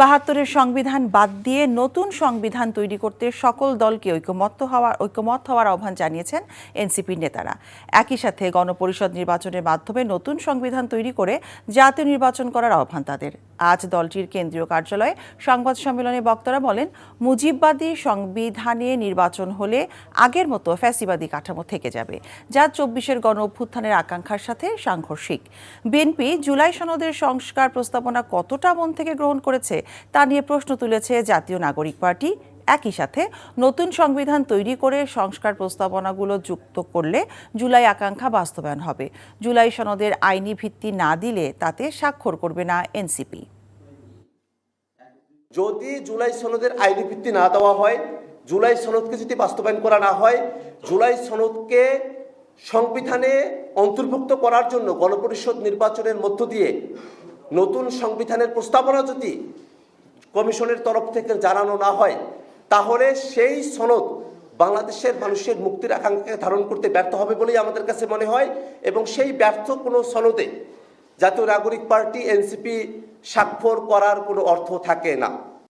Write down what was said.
৭২-এর সংবিধান বাদ দিয়ে নতুন সংবিধান তৈরি করতে সকল দলকে ঐকমত্য হওয়ার আহ্বান জানিয়েছেন এনসিপির নেতারা। একই সাথে গণপরিষদ নির্বাচনের মাধ্যমে নতুন সংবিধান তৈরি করে জাতীয় নির্বাচন করার আহ্বান তাদের। আজ দলটির কেন্দ্রীয় কার্যালয়ে সংবাদ সম্মেলনে বক্তারা বলেন, মুজিববাদী সংবিধানে নির্বাচন হলে আগের মতো ফ্যাসিবাদী কাঠামো থেকে যাবে, যা ২৪-এর গণ অভ্যুত্থানের আকাঙ্ক্ষার সাথে সাংঘর্ষিক। বিএনপি জুলাই সনদের সংস্কার প্রস্তাবনা কতটা মন থেকে গ্রহণ করেছে তা নিয়ে প্রশ্ন তুলেছে জাতীয় নাগরিক পার্টি। একই সাথে নতুন সংবিধান তৈরি করে সংস্কার প্রস্তাবনাগুলো যুক্ত করলে জুলাই আকাঙ্ক্ষা বাস্তবায়ন হবে। জুলাই সনদের আইনি ভিত্তি না দিলে তাতে স্বাক্ষর করবে না এনসিপি। যদি জুলাই সনদের আইনি ভিত্তি না দেওয়া হয়, জুলাই সনদকে যদি বাস্তবায়ন করা না হয়, জুলাই সনদকে সংবিধানে অন্তর্ভুক্ত করার জন্য গণপরিষদ নির্বাচনের মধ্য দিয়ে নতুন সংবিধানের প্রস্তাবনা যদি কমিশনের তরফ থেকে জানানো না হয়, তাহলে সেই সনদ বাংলাদেশের মানুষের মুক্তির আকাঙ্ক্ষাকে ধারণ করতে ব্যর্থ হবে বলেই আমাদের কাছে মনে হয়। এবং সেই ব্যর্থ কোনো সনদে জাতীয় নাগরিক পার্টি এনসিপি স্বাক্ষর করার কোনো অর্থ থাকে না।